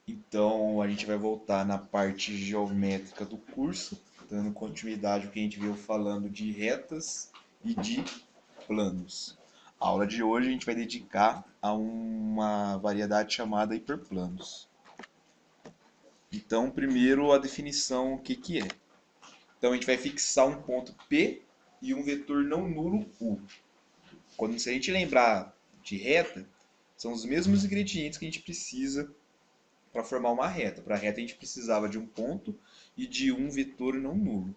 Então a gente vai voltar na parte geométrica do curso, dando continuidade ao que a gente veio falando de retas e de planos. A aula de hoje a gente vai dedicar a uma variedade chamada hiperplanos. Então, primeiro a definição, o que que é? Então a gente vai fixar um ponto P e um vetor não nulo U. Quando se a gente lembrar de reta, são os mesmos ingredientes que a gente precisa para formar uma reta. Para a reta a gente precisava de um ponto e de um vetor não nulo.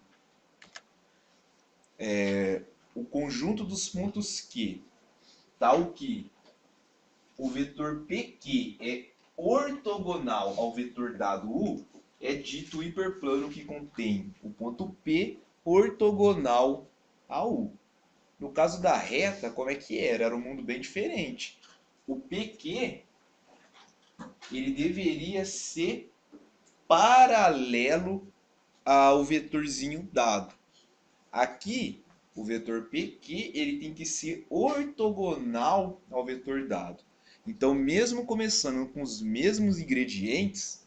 O conjunto dos pontos Q, tal que o vetor PQ é ortogonal ao vetor dado U, é dito hiperplano que contém o ponto P ortogonal a U. No caso da reta, como é que era? Era um mundo bem diferente. O PQ ele deveria ser paralelo ao vetorzinho dado. Aqui, o vetor PQ ele tem que ser ortogonal ao vetor dado. Então, mesmo começando com os mesmos ingredientes,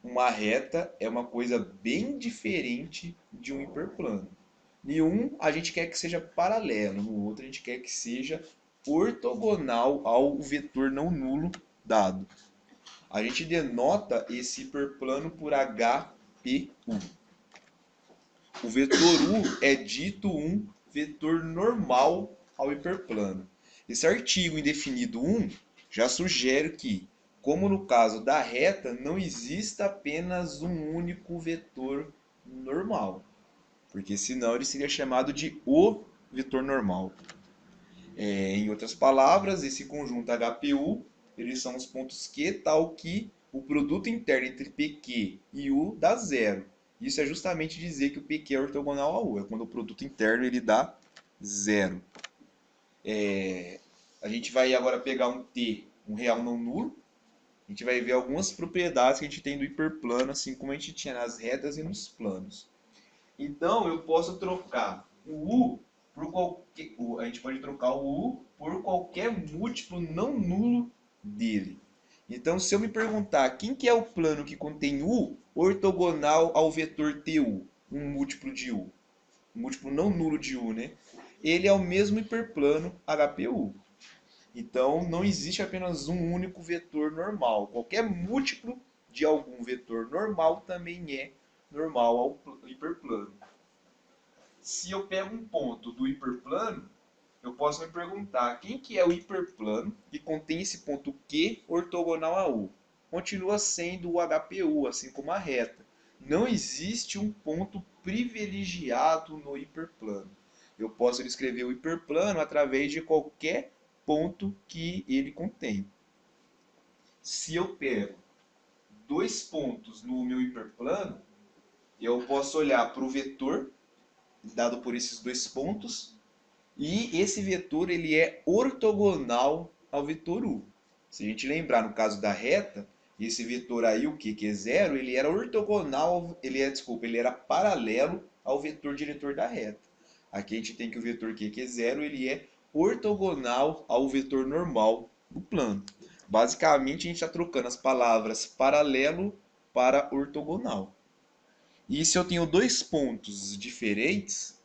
uma reta é uma coisa bem diferente de um hiperplano. Em um, a gente quer que seja paralelo, no outro, a gente quer que seja ortogonal ao vetor não nulo dado. A gente denota esse hiperplano por HPU. O vetor U é dito um vetor normal ao hiperplano. Esse artigo indefinido 1 já sugere que, como no caso da reta, não exista apenas um único vetor normal, porque senão ele seria chamado de o vetor normal. Em outras palavras, esse conjunto HPU, eles são os pontos Q, tal que o produto interno entre PQ e U dá zero. Isso é justamente dizer que o PQ é ortogonal a U, é quando o produto interno ele dá zero. A gente vai agora pegar um T, um real não nulo, a gente vai ver algumas propriedades que a gente tem do hiperplano, assim como a gente tinha nas retas e nos planos. Então, eu posso trocar o U por qualquer. A gente pode trocar o U por qualquer múltiplo não nulo dele. Então, se eu me perguntar quem que é o plano que contém U ortogonal ao vetor TU, um múltiplo de U, um múltiplo não nulo de U, né? Ele é o mesmo hiperplano HPU. Então, não existe apenas um único vetor normal. Qualquer múltiplo de algum vetor normal também é normal ao hiperplano. Se eu pego um ponto do hiperplano, eu posso me perguntar quem que é o hiperplano que contém esse ponto Q ortogonal a U. Continua sendo o HPU, assim como a reta. Não existe um ponto privilegiado no hiperplano. Eu posso escrever o hiperplano através de qualquer ponto que ele contém. Se eu pego dois pontos no meu hiperplano, eu posso olhar para o vetor dado por esses dois pontos e esse vetor ele é ortogonal ao vetor U. Se a gente lembrar no caso da reta, esse vetor aí, o que é zero, ele era ortogonal, ele era paralelo ao vetor diretor da reta. Aqui a gente tem que o vetor q que é zero, ele é ortogonal ao vetor normal do plano. Basicamente a gente está trocando as palavras paralelo para ortogonal. E se eu tenho dois pontos diferentes,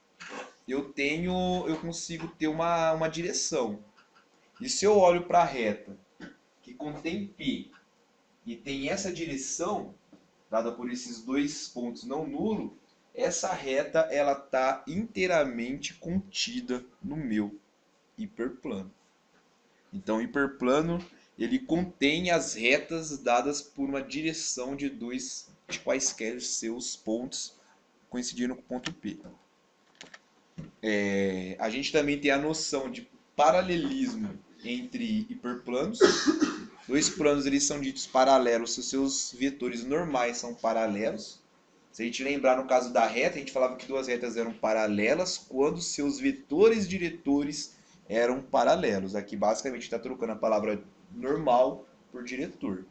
eu consigo ter uma direção. E se eu olho para a reta que contém P e tem essa direção dada por esses dois pontos não nulos, essa reta ela está inteiramente contida no meu hiperplano. Então, o hiperplano ele contém as retas dadas por uma direção de quaisquer seus pontos coincidindo com o ponto P. A gente também tem a noção de paralelismo entre hiperplanos. Dois planos eles são ditos paralelos se os seus vetores normais são paralelos. Se a gente lembrar no caso da reta, a gente falava que duas retas eram paralelas quando seus vetores diretores eram paralelos. Aqui basicamente está trocando a palavra normal por diretor.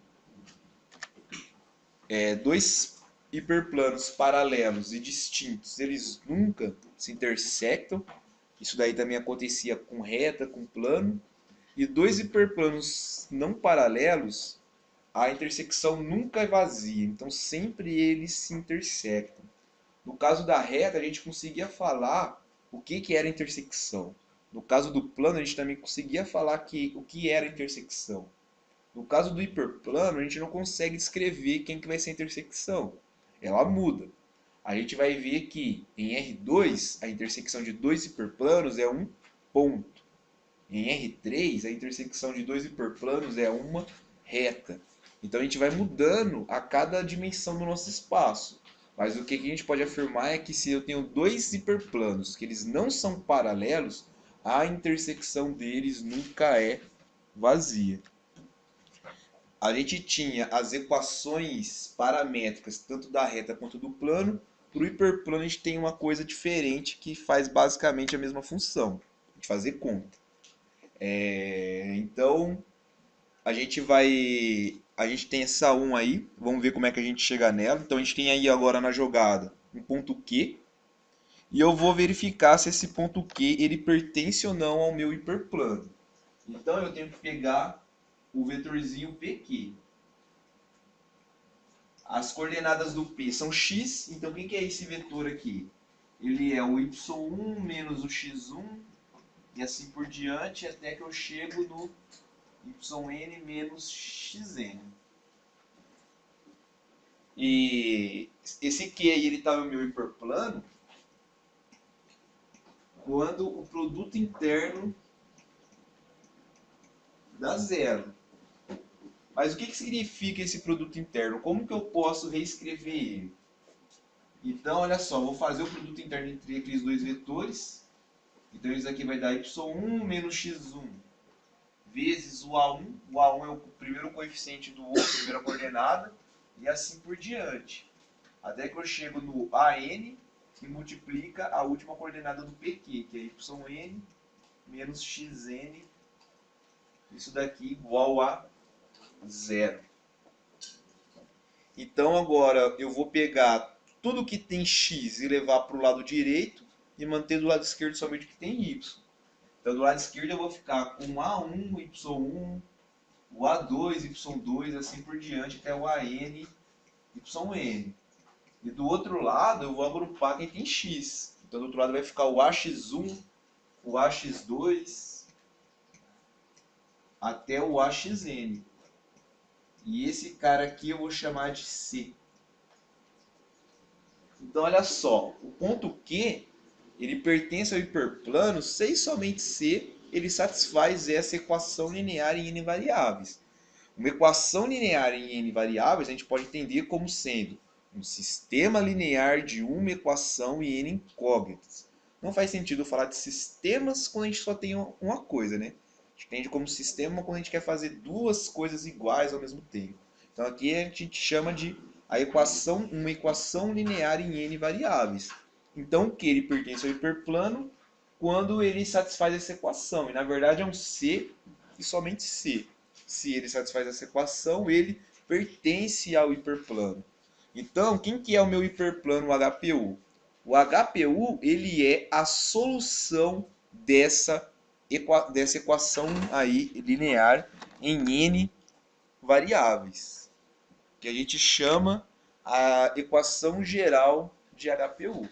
Dois hiperplanos paralelos e distintos, eles nunca se intersectam. Isso daí também acontecia com reta, com plano. E dois hiperplanos não paralelos, a intersecção nunca é vazia, então sempre eles se intersectam. No caso da reta, a gente conseguia falar o que era intersecção. No caso do plano, a gente também conseguia falar o que era intersecção. No caso do hiperplano, a gente não consegue descrever quem que vai ser a intersecção. Ela muda. A gente vai ver que em R2, a intersecção de dois hiperplanos é um ponto. Em R3, a intersecção de dois hiperplanos é uma reta. Então a gente vai mudando a cada dimensão do nosso espaço. Mas o que a gente pode afirmar é que se eu tenho dois hiperplanos que eles não são paralelos, a intersecção deles nunca é vazia. A gente tinha as equações paramétricas, tanto da reta quanto do plano. Para o hiperplano a gente tem uma coisa diferente que faz basicamente a mesma função, de fazer conta. Então, a gente tem essa 1 aí, vamos ver como é que a gente chega nela. Então a gente tem aí agora na jogada um ponto Q, e eu vou verificar se esse ponto Q ele pertence ou não ao meu hiperplano. Então eu tenho que pegar o vetorzinho PQ. As coordenadas do P são x, então o que é esse vetor aqui? Ele é o y1 menos o x1, e assim por diante, até que eu chego no yn menos xn. E esse Q aí, ele está no meu hiperplano quando o produto interno dá zero. Mas o que significa esse produto interno? Como que eu posso reescrever ele? Então, olha só, vou fazer o produto interno entre aqueles dois vetores. Então, isso aqui vai dar y1 menos x1 vezes o A1. O A1 é o primeiro coeficiente do outro, a primeira coordenada, e assim por diante. Até que eu chego no AN, que multiplica a última coordenada do PQ, que é yn menos xn, isso daqui igual a zero. Então agora eu vou pegar tudo que tem x e levar para o lado direito e manter do lado esquerdo somente o que tem y. Então do lado esquerdo eu vou ficar com A1, Y1, o A2, Y2, assim por diante até o AN, YN. E do outro lado eu vou agrupar quem tem x. Então do outro lado vai ficar o AX1, o AX2, até o AXN. E esse cara aqui eu vou chamar de C. Então olha só, o ponto Q, ele pertence ao hiperplano se e somente se ele satisfaz essa equação linear em n variáveis. Uma equação linear em n variáveis a gente pode entender como sendo um sistema linear de uma equação em n incógnitas. Não faz sentido falar de sistemas quando a gente só tem uma coisa, né? A gente entende como sistema quando a gente quer fazer duas coisas iguais ao mesmo tempo. Então aqui a gente chama de uma equação linear em n variáveis. Então que ele pertence ao hiperplano quando ele satisfaz essa equação. E na verdade é um C e somente C. Se ele satisfaz essa equação, ele pertence ao hiperplano. Então, quem que é o meu hiperplano HPU? O HPU, ele é a solução dessa equação aí linear em n variáveis, que a gente chama a equação geral de HPU.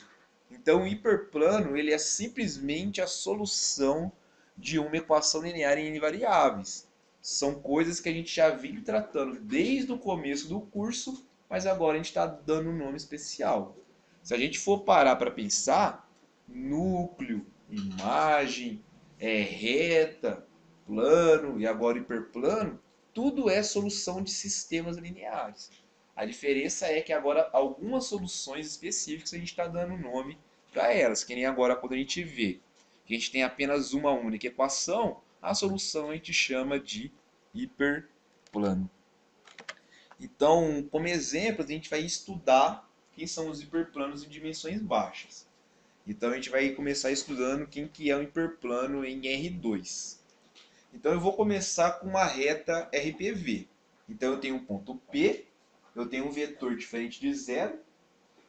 Então, o hiperplano, ele é simplesmente a solução de uma equação linear em n variáveis. São coisas que a gente já vinha tratando desde o começo do curso, mas agora a gente está dando um nome especial. Se a gente for parar para pensar, núcleo, imagem, reta, plano e agora hiperplano, tudo é solução de sistemas lineares. A diferença é que agora algumas soluções específicas a gente está dando nome para elas, que nem agora quando a gente vê que a gente tem apenas uma única equação, a solução a gente chama de hiperplano. Então, como exemplo, a gente vai estudar quem são os hiperplanos em dimensões baixas. Então a gente vai começar estudando quem que é um hiperplano em R2. Então eu vou começar com uma reta RPV. Então eu tenho um ponto P, eu tenho um vetor diferente de zero,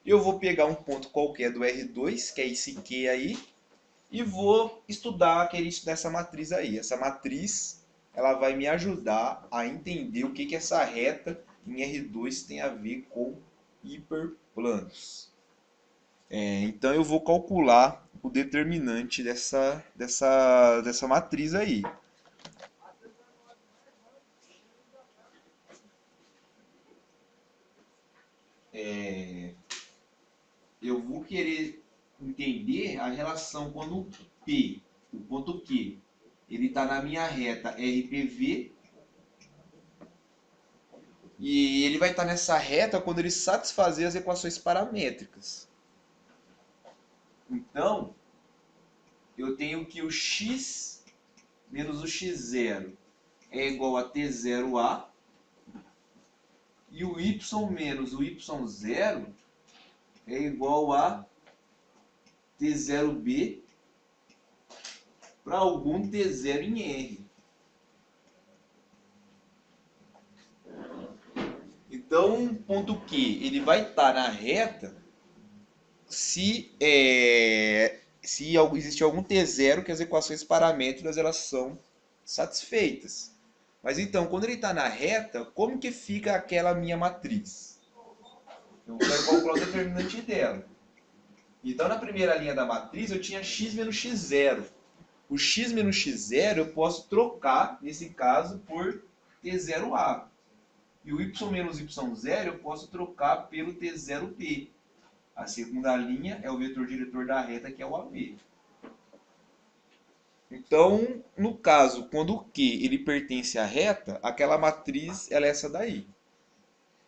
e eu vou pegar um ponto qualquer do R2, que é esse Q aí, e vou estudar dessa matriz aí. Essa matriz ela vai me ajudar a entender o que que essa reta em R2 tem a ver com hiperplanos. Então eu vou calcular o determinante dessa matriz aí. Eu vou querer entender a relação quando o P, o ponto Q, ele está na minha reta RPV, e ele vai estar nessa reta quando ele satisfazer as equações paramétricas. Então, eu tenho que o x menos o x0 é igual a t0a, e o y menos o y0 é igual a t0b para algum t0 em R. Então, ponto Q, ele vai estar na reta se existe algum t0 que as equações paramétricas elas são satisfeitas. Mas então, quando ele está na reta, como que fica aquela minha matriz? Eu quero calcular o determinante dela. Então, na primeira linha da matriz, eu tinha x menos x0. O x menos x0 eu posso trocar, nesse caso, por t0a. E o y menos y0 eu posso trocar pelo t0b. A segunda linha é o vetor diretor da reta, que é o AB. Então, no caso, quando o Q ele pertence à reta, aquela matriz ela é essa daí.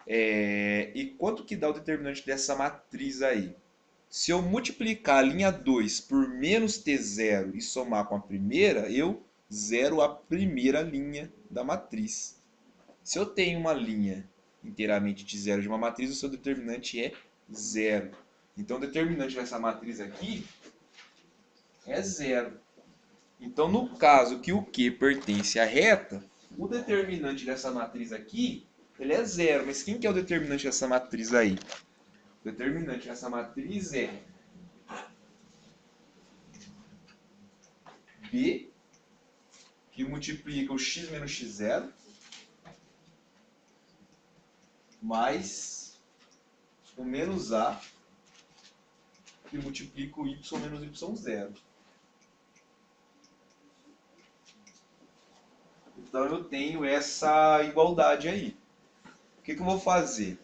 E quanto que dá o determinante dessa matriz aí? Se eu multiplicar a linha 2 por menos t0 e somar com a primeira, eu zero a primeira linha da matriz. Se eu tenho uma linha inteiramente de zero de uma matriz, o seu determinante é zero. Então, o determinante dessa matriz aqui é zero. Então, no caso que o Q pertence à reta, o determinante dessa matriz aqui, ele é zero. Mas quem que é o determinante dessa matriz aí? O determinante dessa matriz é B, que multiplica o x menos x0, mais o menos A, que multiplica o y menos y0. Então eu tenho essa igualdade aí. O que eu vou fazer?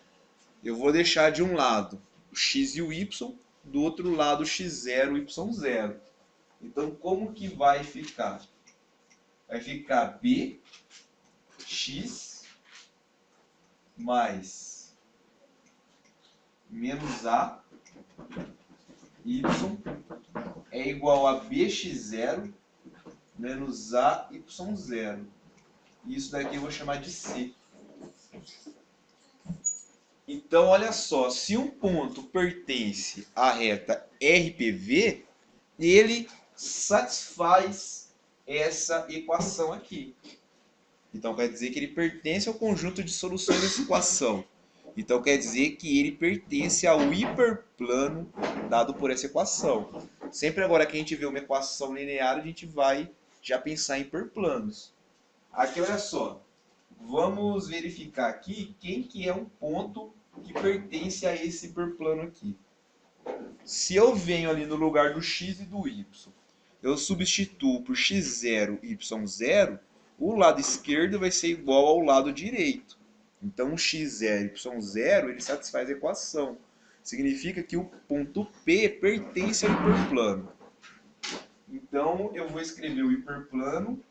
Eu vou deixar de um lado o x e o y, do outro lado o x0 e o y0. Então como que vai ficar? Vai ficar b x mais menos a y é igual a bx0 menos AY0. Isso daqui eu vou chamar de C. Então, olha só, se um ponto pertence à reta RPV, ele satisfaz essa equação aqui. Então, quer dizer que ele pertence ao conjunto de soluções dessa equação. Então, quer dizer que ele pertence ao hiperplano dado por essa equação. Sempre agora que a gente vê uma equação linear, a gente vai já pensar em hiperplanos. Aqui, olha só. Vamos verificar aqui quem que é um ponto que pertence a esse hiperplano aqui. Se eu venho ali no lugar do x e do y, eu substituo por x0 e y0, o lado esquerdo vai ser igual ao lado direito. Então, o x0 e y0 ele satisfaz a equação. Significa que o ponto P pertence ao hiperplano. Então, eu vou escrever o hiperplano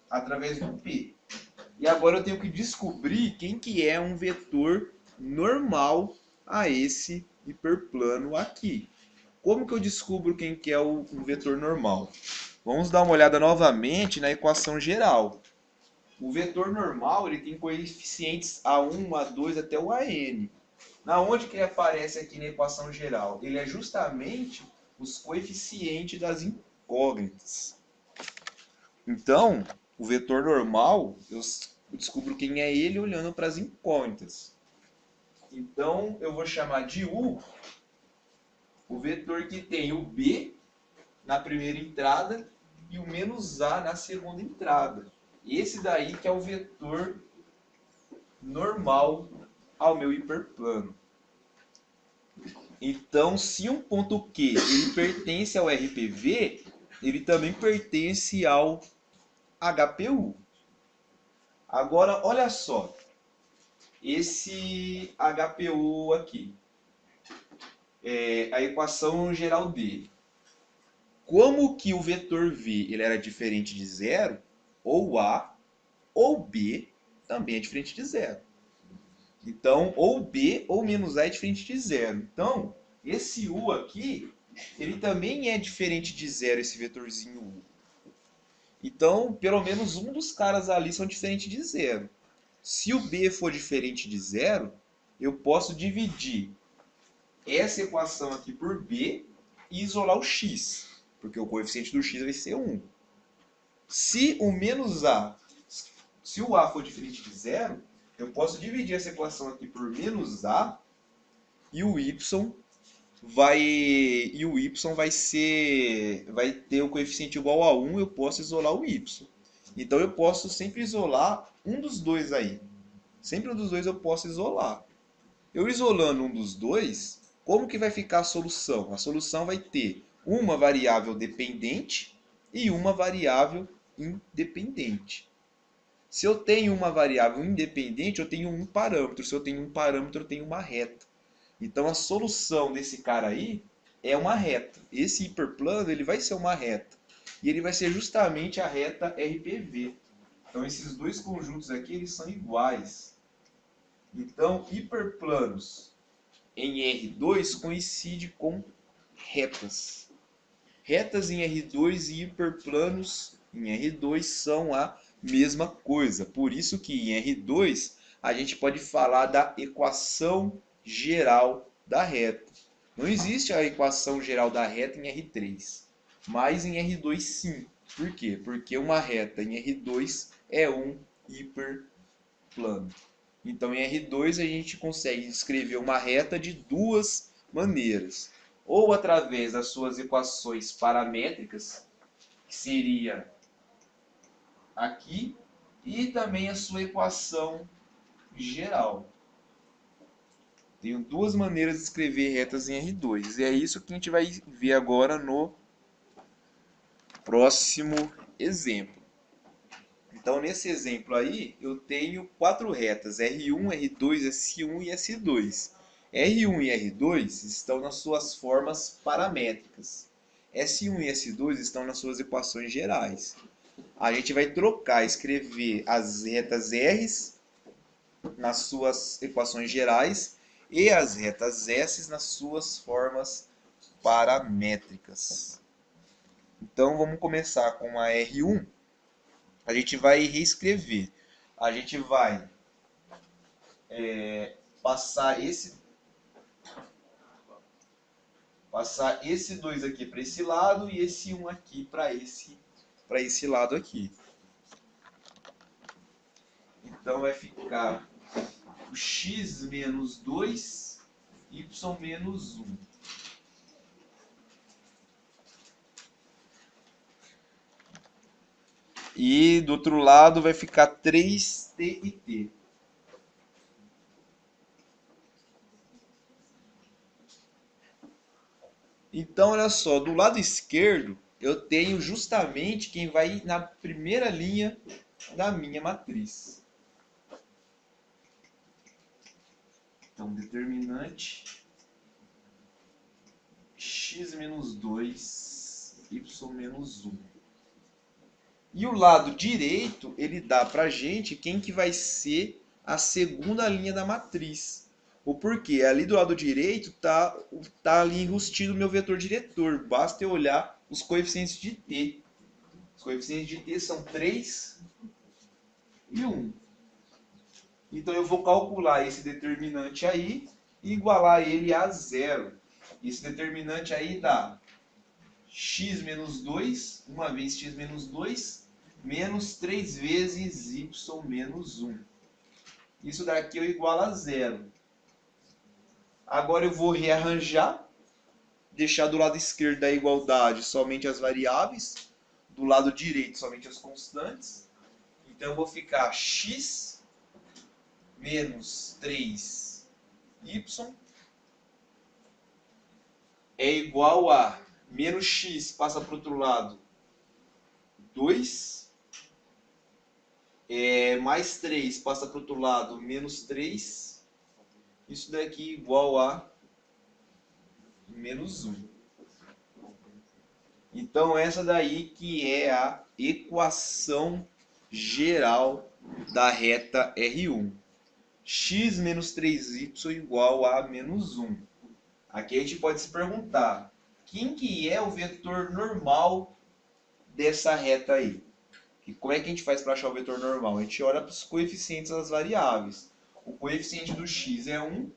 através do P. E agora eu tenho que descobrir quem que é um vetor normal a esse hiperplano aqui. Como que eu descubro quem que é o vetor normal? Vamos dar uma olhada novamente na equação geral. O vetor normal ele tem coeficientes A1, A2 até o AN. Na onde que ele aparece aqui na equação geral? Ele é justamente os coeficientes das incógnitas. Então, o vetor normal, eu descubro quem é ele olhando para as incógnitas. Então, eu vou chamar de U o vetor que tem o B na primeira entrada e o menos A na segunda entrada. Esse daí que é o vetor normal ao meu hiperplano. Então, se um ponto Q ele pertence ao RPV, ele também pertence ao HPU. Agora, olha só, esse HPU aqui, a equação geral dele. Como que o vetor V ele era diferente de zero, ou A ou B também é diferente de zero. Então, ou B ou menos A é diferente de zero. Então, esse U aqui, ele também é diferente de zero, esse vetorzinho U. Então, pelo menos um dos caras ali são diferentes de zero. Se o B for diferente de zero, eu posso dividir essa equação aqui por B e isolar o x, porque o coeficiente do x vai ser 1. Se o menos A, se o A for diferente de zero, eu posso dividir essa equação aqui por menos A e o y vai ter o coeficiente igual a 1, eu posso isolar o y. Então eu posso sempre isolar um dos dois aí. Sempre um dos dois eu posso isolar. Eu isolando um dos dois, como que vai ficar a solução? A solução vai ter uma variável dependente e uma variável independente. Se eu tenho uma variável independente, eu tenho um parâmetro. Se eu tenho um parâmetro, eu tenho uma reta. Então a solução desse cara aí é uma reta. Esse hiperplano ele vai ser uma reta. E ele vai ser justamente a reta RPV. Então esses dois conjuntos aqui eles são iguais. Então hiperplanos em R2 coincide com retas. Retas em R2 e hiperplanos em R2 são a mesma coisa. Por isso que em R2 a gente pode falar da equação geral da reta. Não existe a equação geral da reta em R3, mas em R2 sim. Por quê? Porque uma reta em R2 é um hiperplano. Então, em R2 a gente consegue escrever uma reta de duas maneiras. Ou através das suas equações paramétricas, que seria aqui, e também a sua equação geral. Tenho duas maneiras de escrever retas em R2. E é isso que a gente vai ver agora no próximo exemplo. Então, nesse exemplo aí, eu tenho quatro retas, R1, R2, S1 e S2. R1 e R2 estão nas suas formas paramétricas. S1 e S2 estão nas suas equações gerais. A gente vai trocar, escrever as retas R's nas suas equações gerais e as retas S nas suas formas paramétricas. Então, vamos começar com a R1. A gente vai reescrever. A gente vai passar esse 2 aqui para esse lado e esse 1 aqui para esse lado aqui. Então vai ficar o x menos 2, y menos 1. E do outro lado vai ficar 3t e t. Então, olha só, do lado esquerdo eu tenho justamente quem vai na primeira linha da minha matriz. Então, determinante x menos 2, y menos 1. E o lado direito, ele dá pra gente quem que vai ser a segunda linha da matriz. O porquê? Ali do lado direito tá ali enrustido o meu vetor diretor. Basta eu olhar os coeficientes de t. Os coeficientes de t são 3 e 1. Então eu vou calcular esse determinante aí e igualar ele a zero. Esse determinante aí dá x menos 2, uma vez x menos 2, menos 3 vezes y menos 1. Isso daqui eu igualo a zero. Agora eu vou rearranjar, deixar do lado esquerdo da igualdade somente as variáveis. do lado direito somente as constantes. Então eu vou ficar x menos 3y é igual a menos x passa para o outro lado 2, mais 3 passa para o outro lado menos 3, isso daqui igual a menos 1. Então essa daí que é a equação geral da reta R1. X menos 3y igual a menos 1. Aqui a gente pode se perguntar, quem que é o vetor normal dessa reta aí? E como é que a gente faz para achar o vetor normal? A gente olha para os coeficientes das variáveis. O coeficiente do x é 1,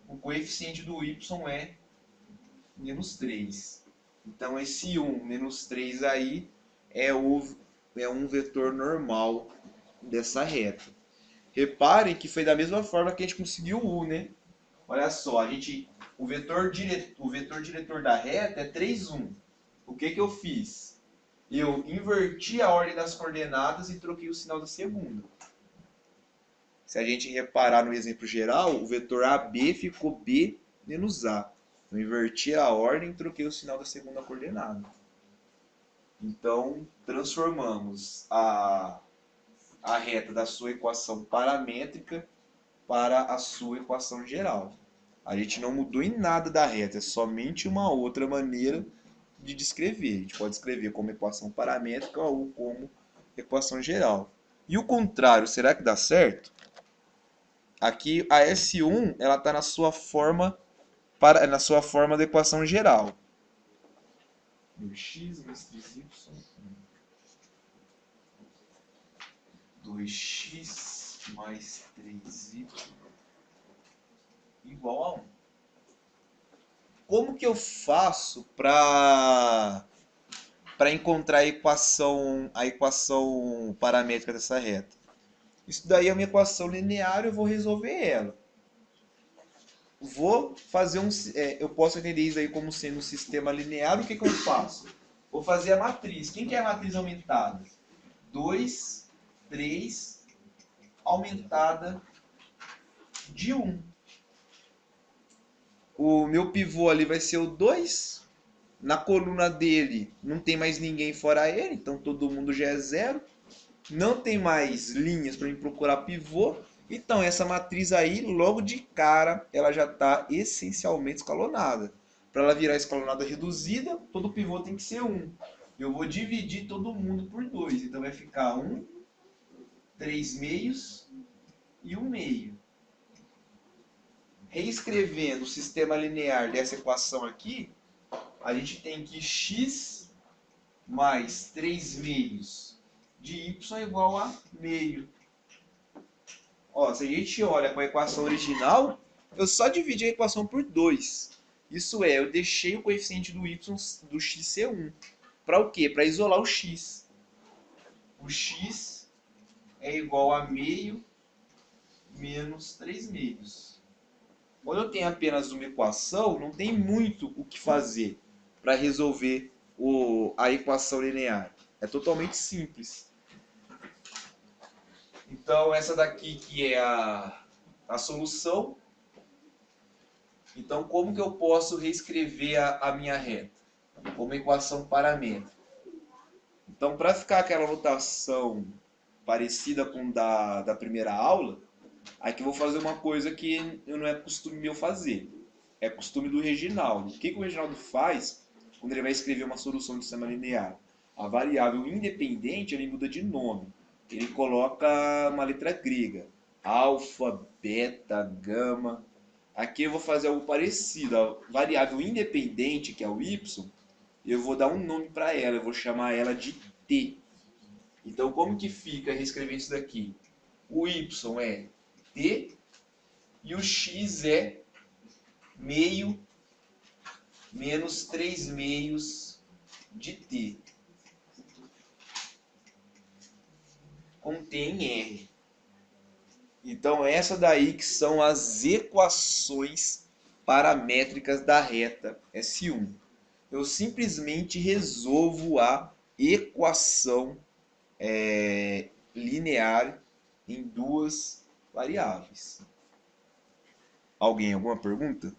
o coeficiente do y é menos 3. Então esse 1 menos 3 aí é um vetor normal dessa reta. Reparem que foi da mesma forma que a gente conseguiu o U, né? Olha só, o vetor diretor da reta é 3, 1. O que eu fiz? Eu inverti a ordem das coordenadas e troquei o sinal da segunda. Se a gente reparar no exemplo geral, o vetor AB ficou B menos A. Eu inverti a ordem e troquei o sinal da segunda coordenada. Então, transformamos a reta da sua equação paramétrica para a sua equação geral. A gente não mudou em nada da reta, é somente uma outra maneira de descrever. A gente pode escrever como equação paramétrica ou como equação geral. E o contrário, será que dá certo? Aqui a S1 ela está na sua forma da equação geral. 2x mais 3y 2x mais 3y igual a 1. Como que eu faço para encontrar a equação paramétrica dessa reta? Isso daí é uma equação linear, eu vou resolver ela. Eu posso entender isso aí como sendo um sistema linear. O que eu faço? Vou fazer a matriz. Quem que é a matriz aumentada? 2, 3, aumentada de 1. O meu pivô ali vai ser o 2. Na coluna dele não tem mais ninguém fora ele, então todo mundo já é 0. Não tem mais linhas para me procurar pivô. Então essa matriz aí, logo de cara, ela já está essencialmente escalonada. Para ela virar escalonada reduzida, todo pivô tem que ser 1. Eu vou dividir todo mundo por 2. Então vai ficar 1, 3 meios e 1 meio. Reescrevendo o sistema linear dessa equação aqui, a gente tem que x mais 3 meios de y é igual a meio. Ó, se a gente olha com a equação original, eu só dividi a equação por 2. Isso é, eu deixei o coeficiente do y do x ser 1. Para o quê? Para isolar o x. O x é igual a meio menos 3 meios. Quando eu tenho apenas uma equação, não tem muito o que fazer para resolver a equação linear. É totalmente simples. Então, essa daqui que é a solução. Então, como que eu posso reescrever a minha reta? Como equação paramétrica. Então, para ficar aquela notação parecida com da primeira aula, aqui eu vou fazer uma coisa que não é costume meu fazer. É costume do Reginaldo. O que o Reginaldo faz quando ele vai escrever uma solução de sistema linear? A variável independente ele muda de nome. Ele coloca uma letra grega. Alfa, beta, gama. Aqui eu vou fazer algo parecido. A variável independente, que é o y, eu vou dar um nome para ela. Eu vou chamar ela de t. Então, como que fica reescrever isso daqui? O y é t e o x é meio menos 3 meios de t. Com t em r. Então, essa daí que são as equações paramétricas da reta S1. Eu simplesmente resolvo a equação linear em duas variáveis. Alguém, alguma pergunta?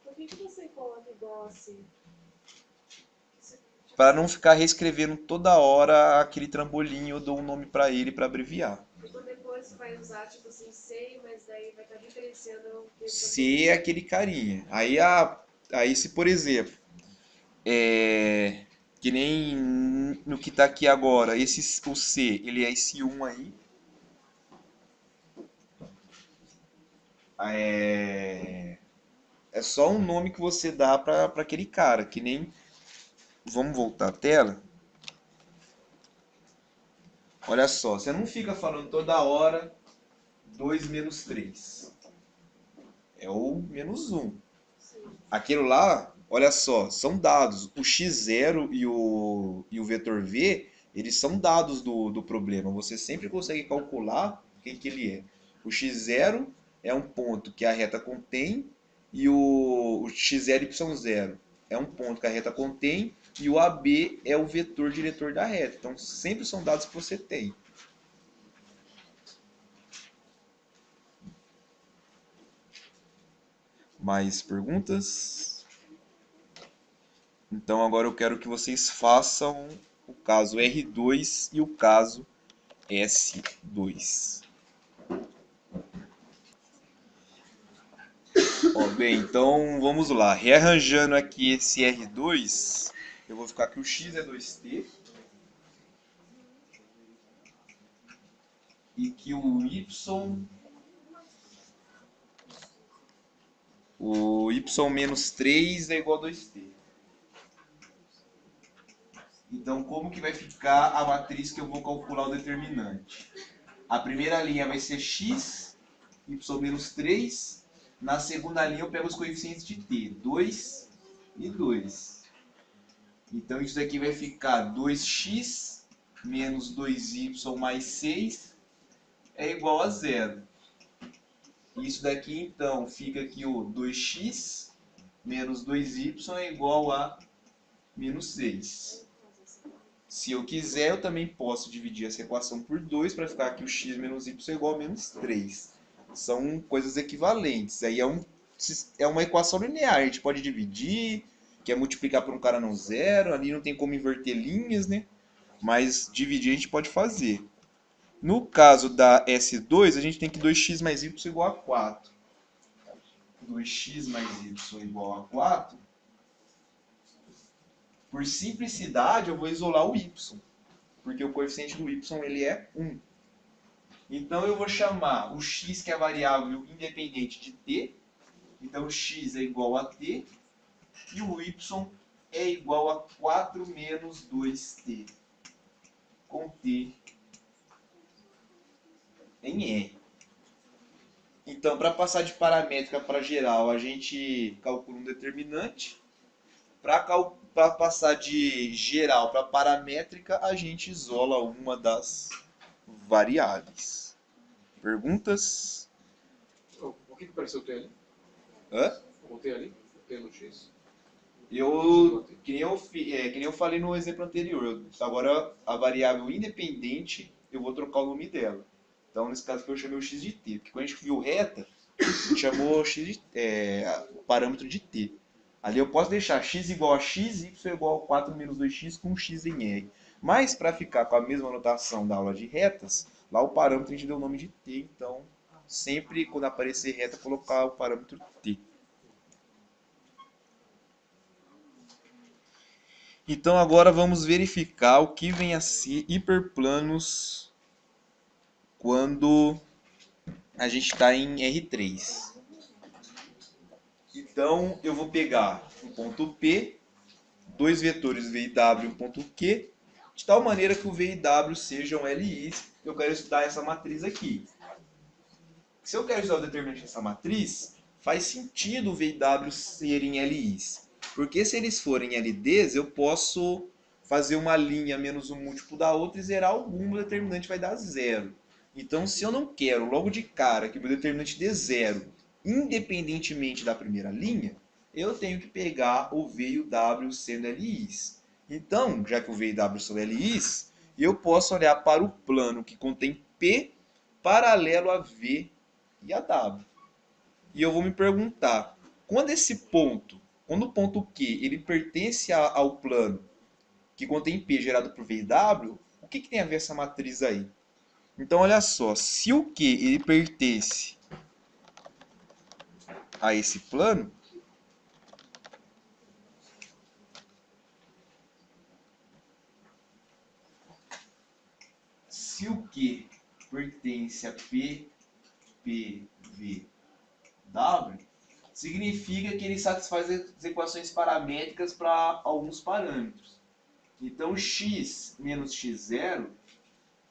Por que você coloca igual assim? Para não ficar reescrevendo toda hora aquele trambolim, eu dou um nome para ele para abreviar. Tipo, depois você vai usar, tipo assim, sei, mas daí vai estar diferenciando o que C é aquele carinha. Aí se, por exemplo, que nem no que está aqui agora, o C, ele é esse 1 aí. É só um nome que você dá para aquele cara, que nem... Vamos voltar à tela? Olha só, você não fica falando toda hora 2 menos 3. É o menos 1. Aquilo lá, olha só, são dados. O x0 e o vetor v, eles são dados do problema. Você sempre consegue calcular quem que ele é. O x0 é um ponto que a reta contém e o x0 e y0 é um ponto que a reta contém e o AB é o vetor diretor da reta. Então sempre são dados que você tem. Mais perguntas? Então agora eu quero que vocês façam o caso R2 e o caso S2. Ó, bem, então vamos lá. Rearranjando aqui esse R2, eu vou ficar que o x é 2t e que o y menos 3 é igual a 2t. Então, como que vai ficar a matriz que eu vou calcular o determinante? A primeira linha vai ser x, y menos 3. Na segunda linha eu pego os coeficientes de t, 2 e 2. Então isso daqui vai ficar 2x menos 2y mais 6 é igual a 0. Isso daqui então fica que o 2x menos 2y é igual a menos 6. Se eu quiser, eu também posso dividir essa equação por 2 para ficar que o x menos y é igual a menos 3. São coisas equivalentes. Aí é uma equação linear. A gente pode dividir, quer multiplicar por um cara não zero. Ali não tem como inverter linhas, né? Mas dividir a gente pode fazer. No caso da S2, a gente tem que 2x mais y igual a 4. 2x mais y igual a 4. Por simplicidade, eu vou isolar o y, porque o coeficiente do y ele é 1. Então eu vou chamar o x, que é a variável independente de t. Então o x é igual a t e o y é igual a 4 menos 2t, com t em R. Então, para passar de paramétrica para geral, a gente calcula um determinante. Para passar de geral para paramétrica, a gente isola uma das variáveis. Perguntas? O que apareceu o T ali? Hã? O T ali? O T no X? Que nem eu falei no exemplo anterior, agora a variável independente, eu vou trocar o nome dela. Então, nesse caso aqui, eu chamei o x de t, porque quando a gente viu reta, a gente chamou o parâmetro de t. Ali eu posso deixar x igual a x, y igual a 4 menos 2x com x em r. Mas, para ficar com a mesma notação da aula de retas, lá o parâmetro a gente deu o nome de t, então sempre quando aparecer reta, colocar o parâmetro t. Então agora vamos verificar o que vem a ser hiperplanos quando a gente está em R3. Então eu vou pegar um ponto P, dois vetores V e W e um ponto Q, de tal maneira que o V e W sejam LIs. Eu quero estudar essa matriz aqui. Se eu quero estudar o determinante dessa matriz, faz sentido o V e W serem LIs. Porque se eles forem LDs, eu posso fazer uma linha menos um múltiplo da outra e zerar algum, o determinante vai dar zero. Então, se eu não quero logo de cara que o meu determinante dê zero, independentemente da primeira linha, eu tenho que pegar o V e o W sendo LIs. Então, já que o V e o W são LIs, eu posso olhar para o plano que contém P paralelo a V e a W. E eu vou me perguntar, quando o ponto Q ele pertence ao plano que contém P gerado por V e W, o que tem a ver essa matriz aí? Então, olha só, se o Q ele pertence a esse plano, se o Q pertence a P, P, V, W, significa que ele satisfaz as equações paramétricas para alguns parâmetros. Então, x menos x0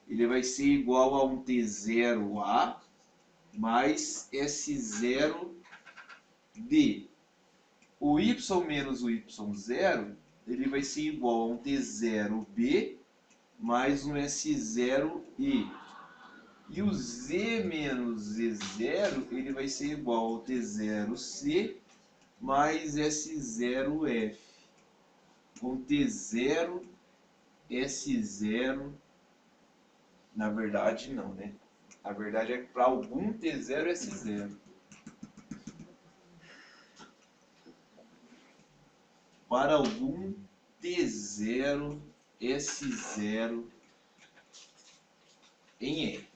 ele vai ser igual a um T0A mais S0D. O y menos o y0 ele vai ser igual a um T0B mais um S0E. E o z menos z0 ele vai ser igual ao T0C mais S0F. Com T0, S0, na verdade não, né? Na verdade é para algum T0, S0. Para algum T0, S0 em R.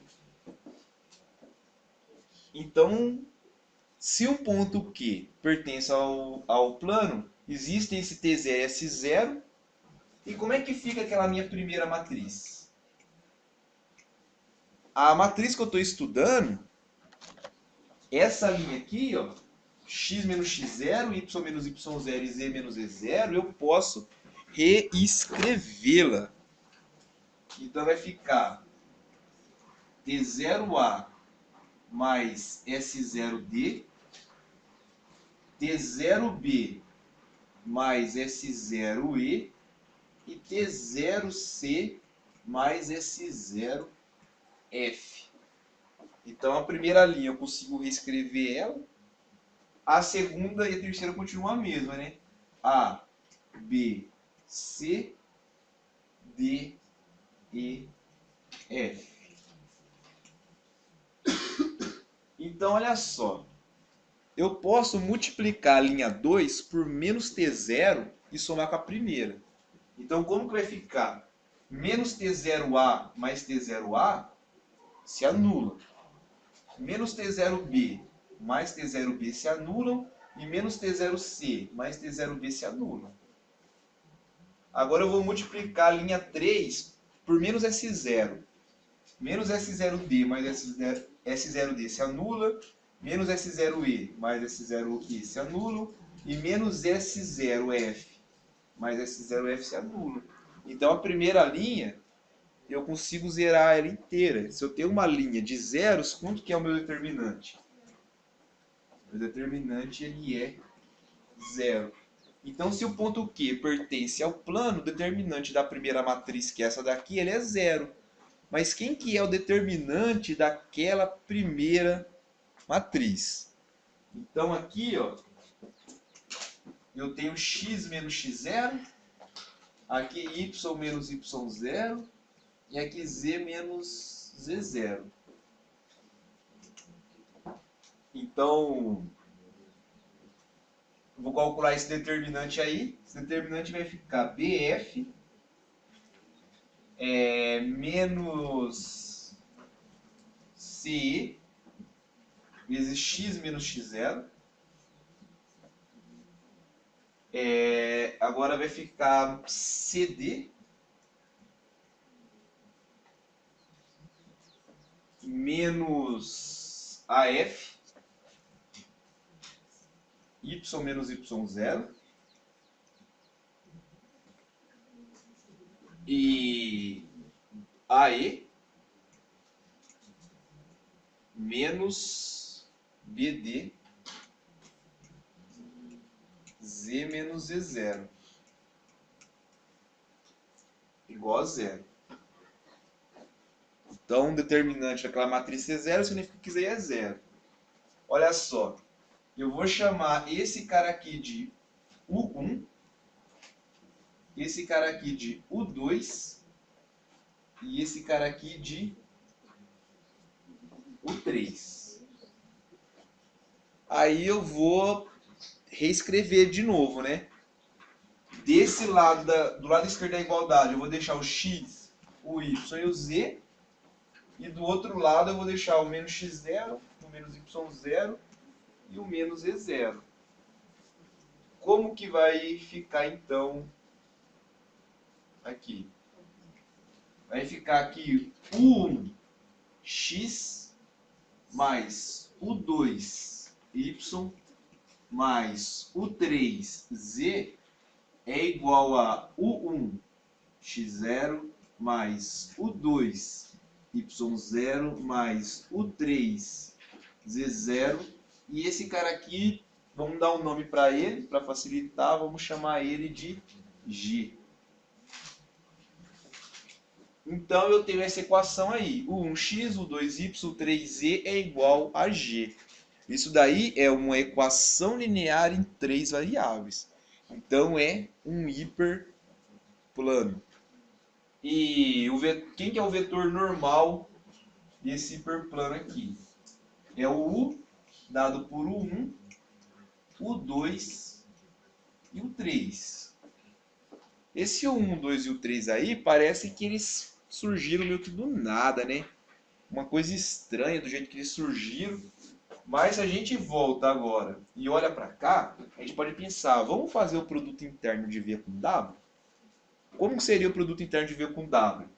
Então, se um ponto Q pertence ao plano, existe esse T0 S0. E como é que fica aquela minha primeira matriz? A matriz que eu estou estudando, essa linha aqui, ó, x menos x0, y menos y0 e z menos z0, eu posso reescrevê-la. Então vai ficar T0A mais S0D, T0B mais S0E e T0C mais S0F. Então a primeira linha eu consigo reescrever ela, a segunda e a terceira continuam a mesma, né? A, B, C, D, E, F. Então olha só, eu posso multiplicar a linha 2 por menos T0 e somar com a primeira. Então como que vai ficar? Menos T0A mais T0A se anulam. Menos T0B mais T0B se anulam. E menos T0C mais T0B se anulam. Agora eu vou multiplicar a linha 3 por menos S0. Menos S0D mais S0D se anula. Menos S0E mais S0E se anulam. E menos S0F mais S0F se anulam. Então a primeira linha eu consigo zerar ela inteira. Se eu tenho uma linha de zeros, quanto que é o meu determinante? O determinante ele é zero. Então, se o ponto Q pertence ao plano, o determinante da primeira matriz, que é essa daqui, ele é zero. Mas quem que é o determinante daquela primeira matriz? Então, aqui, ó, eu tenho x menos x0, aqui y menos y0, e aqui z menos z0. Então, vou calcular esse determinante aí. Esse determinante vai ficar BF menos CE vezes x menos x0. Agora vai ficar CD menos AF y menos y0 e AE menos BD Z menos Z0 igual a zero. Então, o determinante daquela matriz C0 significa que Z é zero. Olha só, Eu vou chamar esse cara aqui de U1, esse cara aqui de U2 e esse cara aqui de U3. Aí eu vou reescrever de novo, né? Desse lado, do lado esquerdo da igualdade, eu vou deixar o x, o y e o z. E do outro lado eu vou deixar o menos x0, o menos y0 e o menos e0. Como que vai ficar então aqui? Vai ficar aqui U1x mais U2y mais U3z é igual a U1x0 mais U2y0 mais U3z0. E esse cara aqui, vamos dar um nome para ele, para facilitar, vamos chamar ele de G. Então eu tenho essa equação aí, U1x, U2y, U3z é igual a G. Isso daí é uma equação linear em 3 variáveis. Então é um hiperplano. E quem que é o vetor normal desse hiperplano aqui? É o U, dado por U1, U2 e o 3. Esse U1, U2 e o 3 aí, parece que eles surgiram meio que do nada, né? Uma coisa estranha do jeito que eles surgiram. Mas se a gente volta agora e olha para cá, a gente pode pensar, vamos fazer o produto interno de V com W? Como seria o produto interno de V com W?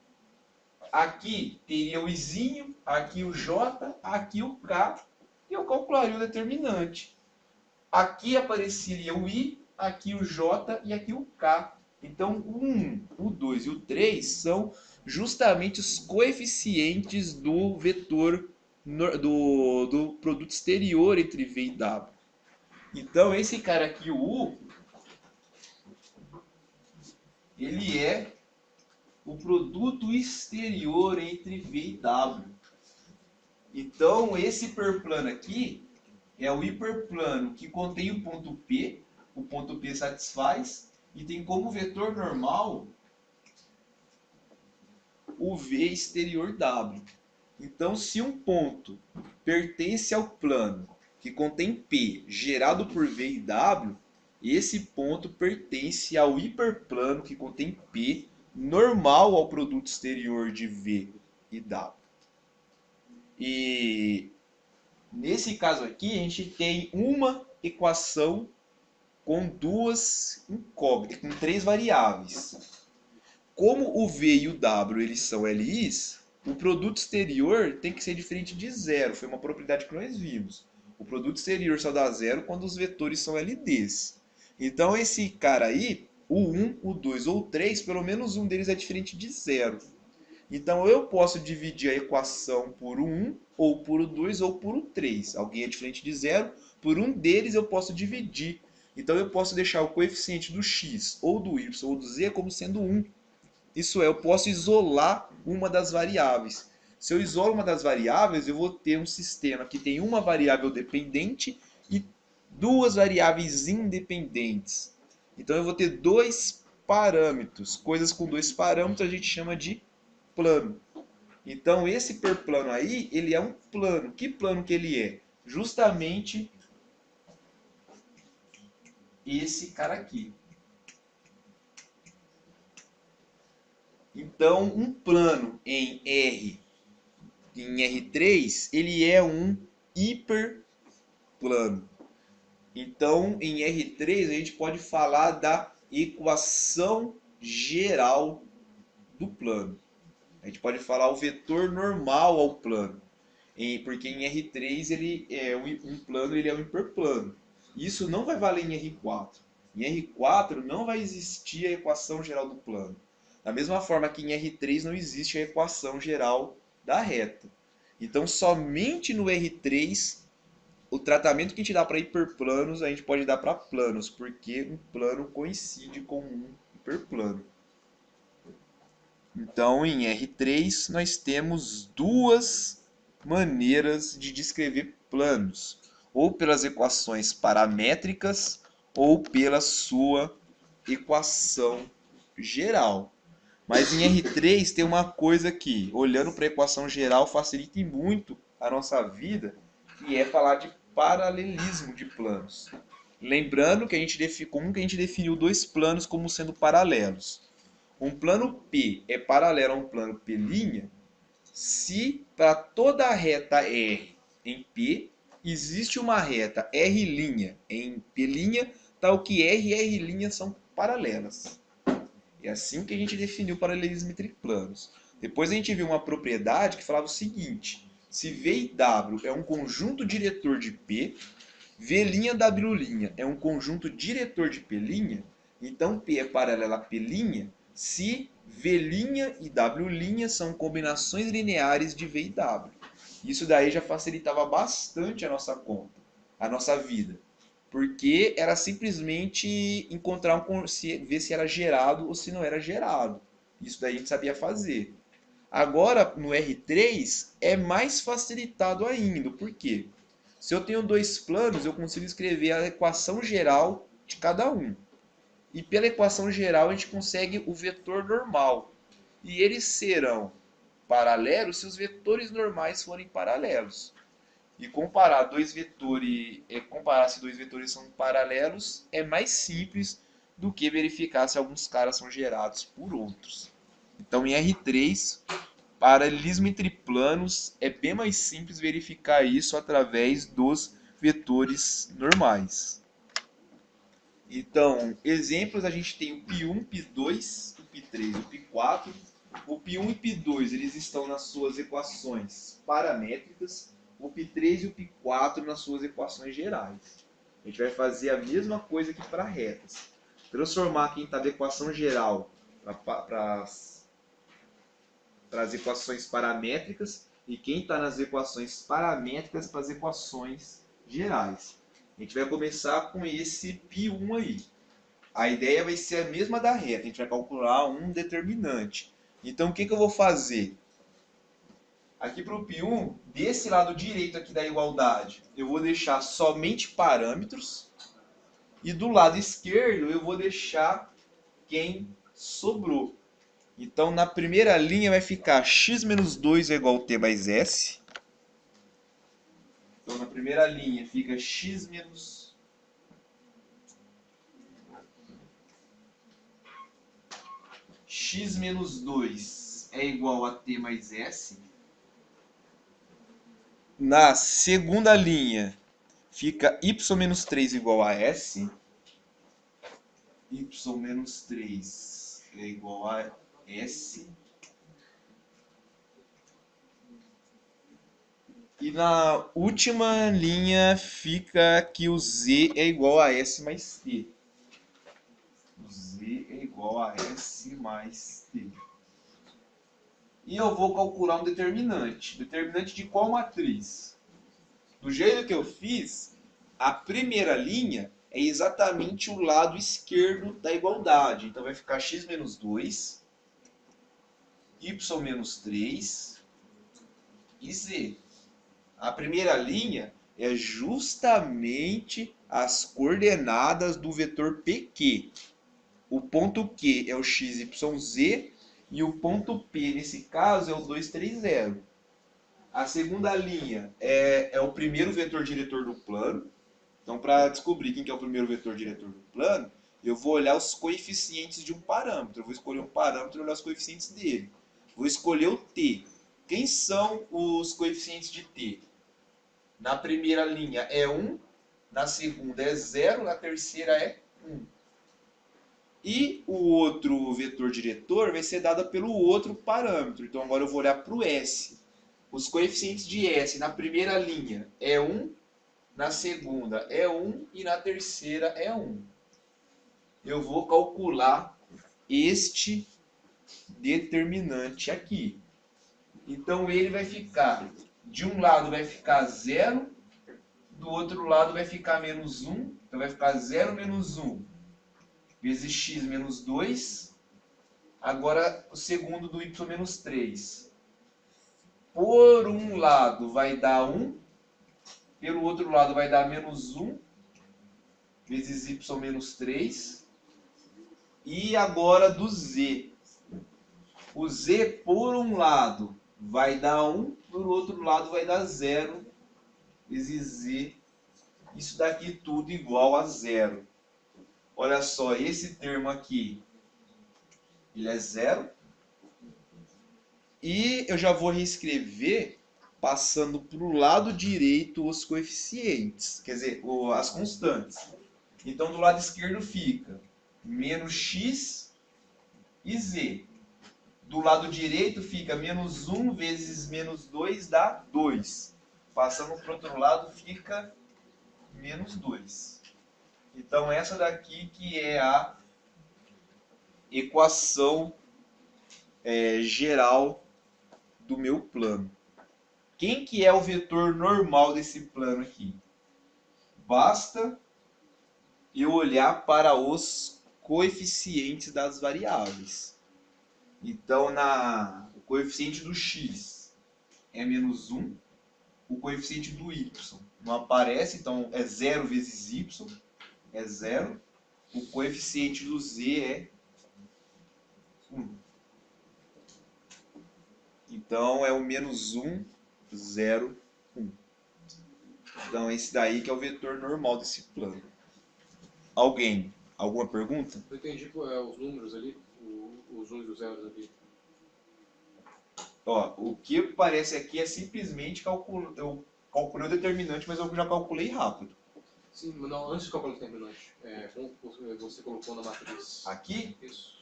Aqui teria o Izinho, aqui o J, aqui o K, e eu calcularia o determinante. Aqui apareceria o I, aqui o J e aqui o K. Então o 1, o 2 e o 3 são justamente os coeficientes do vetor do produto exterior entre V e W. Então esse cara aqui, o U, ele é o produto exterior entre V e W. Então esse hiperplano aqui é o hiperplano que contém o ponto P satisfaz, e tem como vetor normal o V exterior W. Então, se um ponto pertence ao plano que contém P gerado por V e W, esse ponto pertence ao hiperplano que contém P normal ao produto exterior de V e W. E nesse caso aqui, a gente tem uma equação com duas incógnitas, com 3 variáveis. Como o V e o W eles são LIs, o produto exterior tem que ser diferente de zero. Foi uma propriedade que nós vimos. O produto exterior só dá zero quando os vetores são LDs. Então esse cara aí, o 1, o 2 ou o 3, pelo menos um deles é diferente de zero. Então eu posso dividir a equação por 1, ou por 2, ou por 3. Alguém é diferente de zero, por um deles eu posso dividir. Então eu posso deixar o coeficiente do x, ou do y, ou do z como sendo 1. Isso é, eu posso isolar uma das variáveis. Se eu isolo uma das variáveis, eu vou ter um sistema que tem uma variável dependente e duas variáveis independentes. Então eu vou ter dois parâmetros. Coisas com dois parâmetros a gente chama de plano. Então esse hiperplano aí, ele é um plano. Que plano que ele é? Justamente esse cara aqui. Então, um plano em R3, ele é um hiperplano. Então, em R3, a gente pode falar da equação geral do plano. A gente pode falar o vetor normal ao plano. Porque em R3 ele é um plano, ele é um hiperplano. Isso não vai valer em R4. Em R4 não vai existir a equação geral do plano. Da mesma forma que em R3 não existe a equação geral da reta. Então, somente no R3, o tratamento que a gente dá para hiperplanos, a gente pode dar para planos, porque um plano coincide com um hiperplano. Então, em R3, nós temos duas maneiras de descrever planos. ou pelas equações paramétricas ou pela sua equação geral. Mas em R3 tem uma coisa que, olhando para a equação geral, facilita muito a nossa vida, que é falar de paralelismo de planos. Lembrando que como que a gente definiu dois planos como sendo paralelos. Um plano P é paralelo a um plano P' se para toda a reta R em P existe uma reta R' em P', tal que R e R' são paralelas. É assim que a gente definiu o paralelismo entre planos. Depois a gente viu uma propriedade que falava o seguinte: se V e W é um conjunto diretor de P, V'W' é um conjunto diretor de P', então P é paralelo a P' se V' e W' são combinações lineares de V e W. Isso daí já facilitava bastante a nossa conta, a nossa vida. Porque era simplesmente encontrar ver se era gerado ou se não era gerado. Isso daí a gente sabia fazer. Agora, no R3, é mais facilitado ainda. Por quê? Se eu tenho dois planos, eu consigo escrever a equação geral de cada um. E pela equação geral, a gente consegue o vetor normal. E eles serão paralelos se os vetores normais forem paralelos. E comparar se dois vetores são paralelos é mais simples do que verificar se alguns caras são gerados por outros. Então, em R3, paralelismo entre planos é bem mais simples verificar isso através dos vetores normais. Então, exemplos, a gente tem o π1, π2, o π3 e o π4. O π1 e π2 eles estão nas suas equações paramétricas, o π3 e o π4 nas suas equações gerais. A gente vai fazer a mesma coisa aqui para retas. Transformar quem está da equação geral para as equações paramétricas e quem está nas equações paramétricas para as equações gerais. A gente vai começar com esse π1 aí. A ideia vai ser a mesma da reta, a gente vai calcular um determinante. Então, o que eu vou fazer? Aqui para o π1, desse lado direito aqui da igualdade, eu vou deixar somente parâmetros. E do lado esquerdo, eu vou deixar quem sobrou. Então, na primeira linha vai ficar x menos 2 é igual a t mais s. Então, na primeira linha fica x menos 2 é igual a t mais s. Na segunda linha fica y menos 3 igual a s. Y menos 3 é igual a s. E na última linha fica que o z é igual a s mais t. O z é igual a s mais t. E eu vou calcular um determinante. Determinante de qual matriz? Do jeito que eu fiz, a primeira linha é exatamente o lado esquerdo da igualdade. Então vai ficar x menos 2, y menos 3 e z. A primeira linha é justamente as coordenadas do vetor PQ. O ponto Q é o x, y, z e o ponto P, nesse caso, é o 2, 3, 0. A segunda linha é o primeiro vetor diretor do plano. Então, para descobrir quem que é o primeiro vetor diretor do plano, eu vou olhar os coeficientes de um parâmetro. Eu vou escolher um parâmetro e olhar os coeficientes dele. Vou escolher o t. Quem são os coeficientes de t? Na primeira linha é 1, na segunda é 0, na terceira é 1. E o outro vetor diretor vai ser dado pelo outro parâmetro. Então agora eu vou olhar para o S. Os coeficientes de S na primeira linha é 1, na segunda é 1 e na terceira é 1. Eu vou calcular este determinante aqui. Então ele vai ficar, de um lado vai ficar 0, do outro lado vai ficar menos 1, então vai ficar 0 menos 1 vezes x menos 2. Agora o segundo do y menos 3. Por um lado vai dar 1 Pelo outro lado vai dar menos 1 vezes y menos 3. E agora do z. O z por um lado vai dar 1, por outro lado vai dar 0 vezes z. Isso daqui tudo igual a 0. Olha só, esse termo aqui, ele é 0. E eu já vou reescrever passando para o lado direito os coeficientes, quer dizer, as constantes. Então, do lado esquerdo fica menos x e z. Do lado direito fica menos 1 vezes menos 2 dá 2. Passando para o outro lado fica menos 2. Então, essa daqui que é a equação geral do meu plano. Quem que é o vetor normal desse plano aqui? Basta eu olhar para os coeficientes das variáveis. Então, o coeficiente do x é menos 1, o coeficiente do y não aparece, então é 0 vezes y, é 0. O coeficiente do z é 1. Então, é o menos 1, 0, 1. Então, esse daí que é o vetor normal desse plano. Alguma pergunta? Eu entendi os números ali, os 1 e os 0 ali. Ó, o que aparece aqui é simplesmente eu calculei o determinante, mas eu já calculei rápido. Sim, mas não, antes de calcular o determinante, como você colocou na matriz? Aqui, Isso.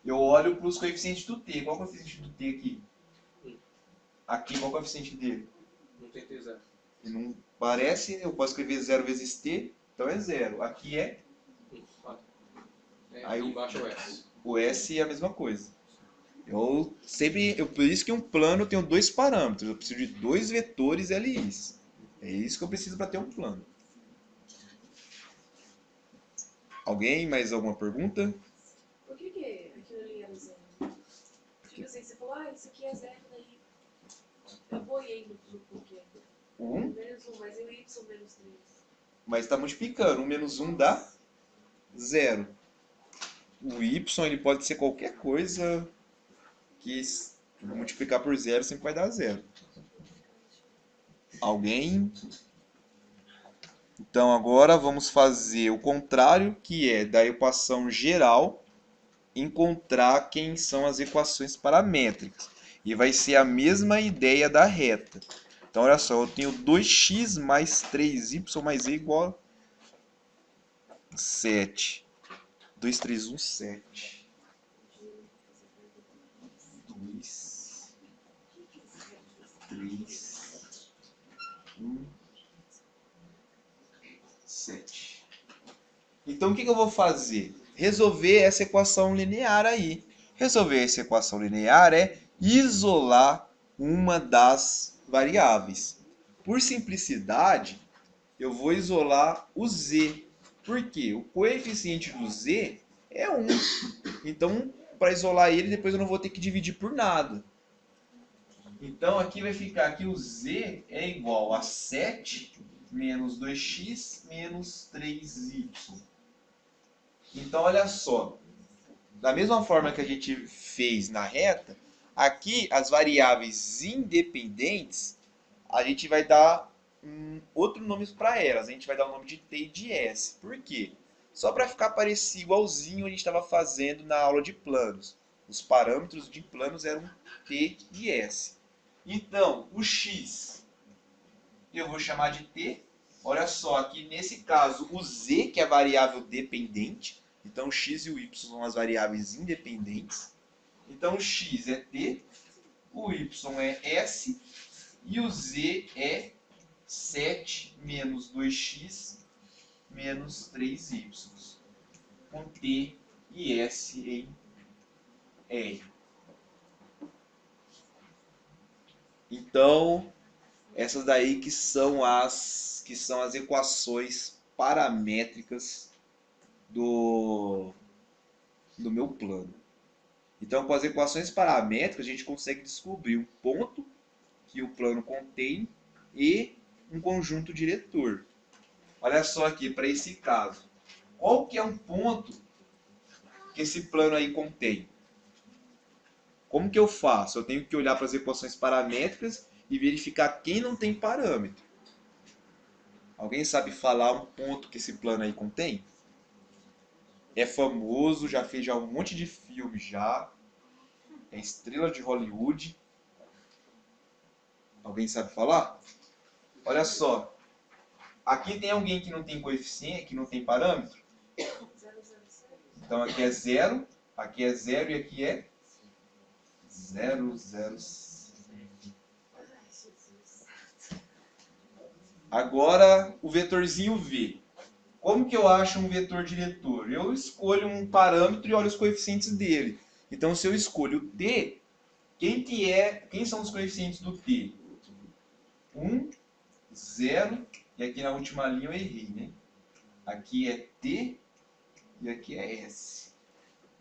eu olho para os coeficientes do t. Qual é o coeficiente do t aqui? Aqui, qual é o coeficiente dele? Não tem T zero. Ele não parece, eu posso escrever 0 vezes t, então é 0. Aqui é... Aí embaixo é o S. O s é a mesma coisa. Por isso que um plano tem 2 parâmetros. Eu preciso de 2 vetores LIs. É isso que eu preciso para ter um plano. Alguém? Mais alguma pergunta? Por que aquilo ali era 0? Tipo assim, você falou, isso aqui é 0, daí eu boiei no porquê. 1, Menos 1, mas e o y menos 3? mas está multiplicando. 1 menos 1 dá 0. O y ele pode ser qualquer coisa que multiplicar por 0 sempre vai dar 0. Alguém? Então agora vamos fazer o contrário, que é da equação geral, encontrar quem são as equações paramétricas. E vai ser a mesma ideia da reta. Então olha só, eu tenho 2x mais 3y mais z igual a 7. 2, 3, 1, 7. 2, 3, 1, 7. Então o que eu vou fazer? Resolver essa equação linear aí. Resolver essa equação linear é isolar uma das variáveis. Por simplicidade, eu vou isolar o z. Por quê? O coeficiente do z é 1. Então, para isolar ele, depois eu não vou ter que dividir por nada. Então, aqui vai ficar que o z é igual a 7 menos 2x menos 3y. Então, olha só. Da mesma forma que a gente fez na reta, aqui as variáveis independentes, a gente vai dar outro nome para elas. A gente vai dar o nome de t e de s. Por quê? Só para ficar parecido igualzinho a gente estava fazendo na aula de planos. Os parâmetros de planos eram t e s. Então, o x eu vou chamar de t. Olha só, aqui nesse caso o z, que é a variável dependente. Então, o x e o y são as variáveis independentes. Então, o x é t, o y é s e o z é 7 menos 2x menos 3y, com t e s em R. Então, essas daí que são as equações paramétricas do meu plano. Então, com as equações paramétricas, a gente consegue descobrir o ponto que o plano contém e um conjunto diretor. Olha só aqui, para esse caso. Qual que é um ponto que esse plano aí contém? Como que eu faço? Eu tenho que olhar para as equações paramétricas e verificar quem não tem parâmetro. Alguém sabe falar um ponto que esse plano aí contém? É famoso, já fez já um monte de filme já. É estrela de Hollywood. Alguém sabe falar? Olha só. Aqui tem alguém que não tem coeficiente, que não tem parâmetro? 007. Então aqui é 0, aqui é 0 e aqui é 0,0. Ai, Jesus. Agora o vetorzinho V. Como que eu acho um vetor diretor? Eu escolho um parâmetro e olho os coeficientes dele. Então se eu escolho o t, quem são os coeficientes do t? 1, 0, e aqui na última linha eu errei, né? Aqui é t e aqui é s.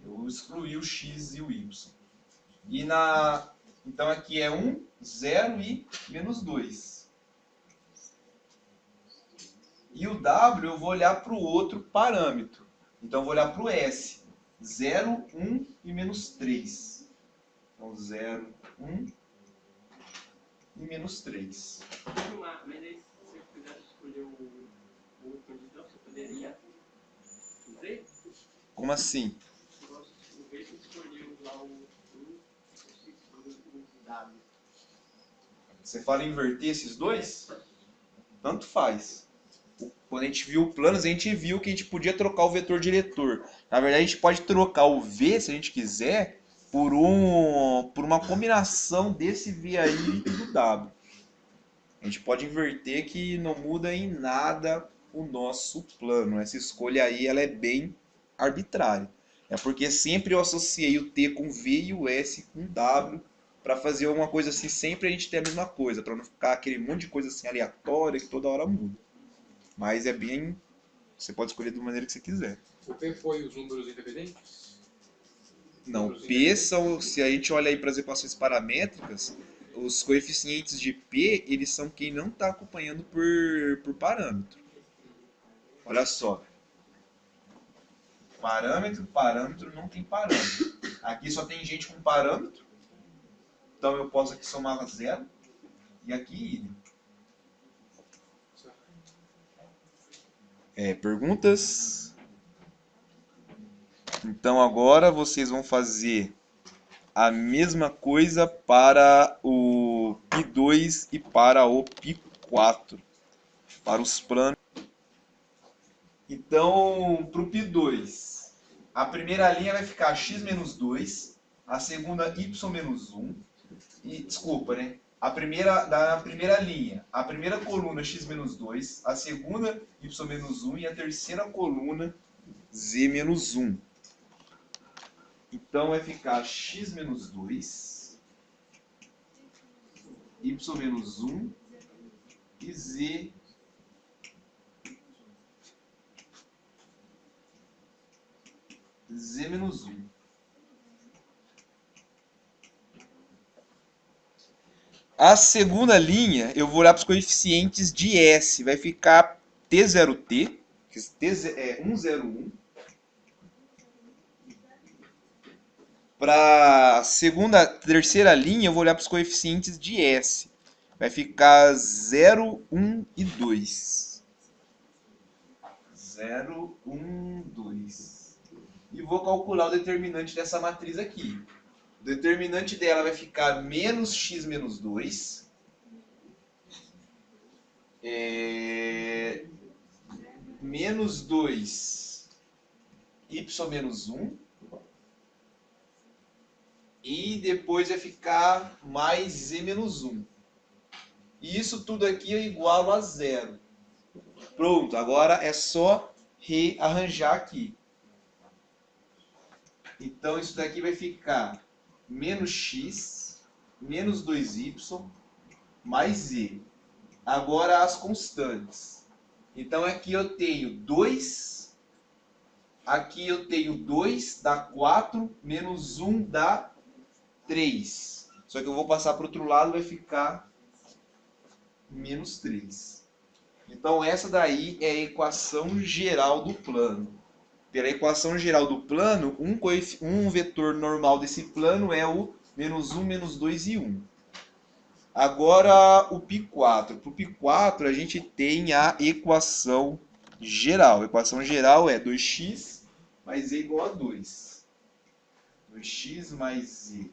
Eu excluí o x e o y. Então aqui é 1, 0 e menos 2. E o w eu vou olhar para o outro parâmetro. Então eu vou olhar para o s. 0, 1 e menos 3. Então 0, 1 e menos 3. Mas aí, se você quisesse escolher o condição, você poderia dizer? Como assim? O V escolheu lá o W. Você fala em inverter esses dois? Tanto faz. Quando a gente viu planos, a gente viu que a gente podia trocar o vetor diretor. Na verdade, a gente pode trocar o V, se a gente quiser, por uma combinação desse V aí e do W. A gente pode inverter que não muda em nada o nosso plano. Essa escolha aí ela é bem arbitrária. É porque sempre eu associei o T com V e o S com W para fazer uma coisa assim, sempre a gente tem a mesma coisa, para não ficar aquele monte de coisa assim aleatória que toda hora muda. Mas é bem... Você pode escolher da maneira que você quiser. O P foi os números independentes? Não, P são... Se a gente olha aí para as equações paramétricas, os coeficientes de P, eles são quem não está acompanhando por parâmetro. Olha só. Parâmetro, parâmetro, não tem parâmetro. Aqui só tem gente com parâmetro. Então eu posso aqui somar 0. E aqui idem. Perguntas? Então agora vocês vão fazer a mesma coisa para o π2 e para o π4. Para os planos. Então, para o π2, a primeira linha vai ficar x menos 2, a segunda y menos 1. E, desculpa, né? Da primeira linha, a primeira coluna x menos 2, a segunda y menos 1 e a terceira coluna z menos 1. Então vai ficar x menos 2, y menos 1 e z menos 1. A segunda linha, eu vou olhar para os coeficientes de S. Vai ficar T0T, é 101. Para a terceira linha, eu vou olhar para os coeficientes de S. Vai ficar 0, 1 e 2. 0, 1, 2. E vou calcular o determinante dessa matriz aqui. O determinante dela vai ficar menos x menos 2. Menos 2 y menos 1. E depois vai ficar mais z menos 1. E isso tudo aqui é igual a 0. Pronto, agora é só rearranjar aqui. Então isso daqui vai ficar menos x, menos 2y, mais z. Agora as constantes. Então aqui eu tenho 2, aqui eu tenho 2, dá 4, menos 1 dá 3. Só que eu vou passar para o outro lado, vai ficar menos 3. Então essa daí é a equação geral do plano. Pela equação geral do plano, um vetor normal desse plano é o menos 1, menos 2 e 1. Agora o π4. Para o π4 a gente tem a equação geral. A equação geral é 2x mais z igual a 2. 2x mais z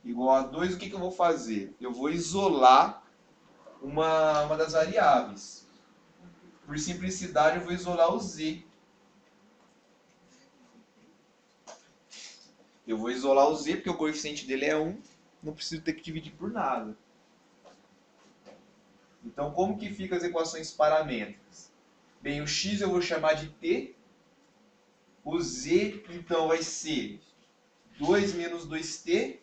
igual a 2. O que eu vou fazer? Eu vou isolar uma das variáveis. Por simplicidade eu vou isolar o z. Eu vou isolar o z porque o coeficiente dele é 1. Não preciso ter que dividir por nada. Então, como que ficam as equações paramétricas? Bem, o x eu vou chamar de t. O z, então, vai ser 2 menos 2t.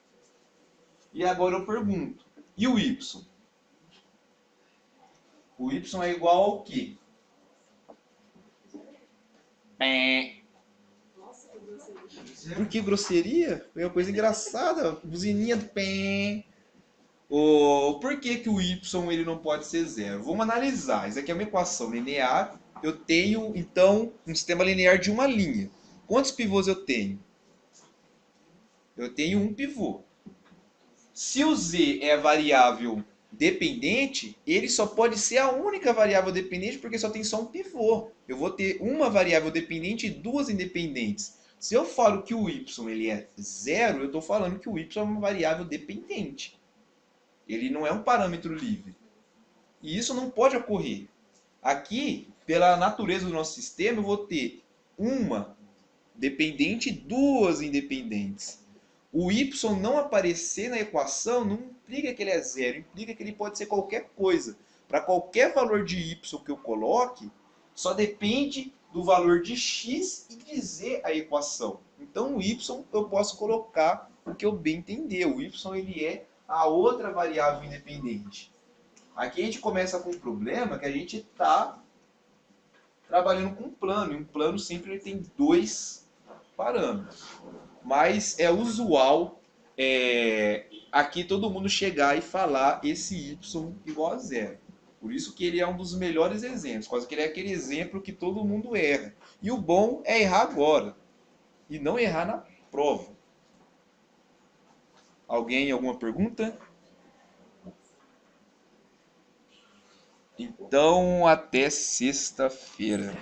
E agora eu pergunto, e o y? O y é igual ao quê? Nossa, que grosseria. Por que grosseria? É uma coisa engraçada. Buzininha do pé. Por que o y ele não pode ser zero? Vamos analisar. Isso aqui é uma equação linear. Eu tenho, então, um sistema linear de uma linha. Quantos pivôs eu tenho? Eu tenho um pivô. Se o z é variável dependente, ele só pode ser a única variável dependente porque só tem só um pivô. Eu vou ter uma variável dependente e duas independentes. Se eu falo que o y ele é zero, eu estou falando que o y é uma variável dependente. Ele não é um parâmetro livre. E isso não pode ocorrer. Aqui, pela natureza do nosso sistema, eu vou ter uma dependente e duas independentes. O y não aparecer na equação não implica que ele é zero, implica que ele pode ser qualquer coisa. Para qualquer valor de y que eu coloque, só depende do valor de x e de z a equação. Então o y eu posso colocar o que eu bem entender. O y ele é a outra variável independente. Aqui a gente começa com um problema que a gente está trabalhando com um plano. E um plano sempre tem dois parâmetros. Mas é usual aqui todo mundo chegar e falar esse y igual a zero. Por isso que ele é um dos melhores exemplos. Quase que ele é aquele exemplo que todo mundo erra. E o bom é errar agora. E não errar na prova. Alguém, alguma pergunta? Então, até sexta-feira.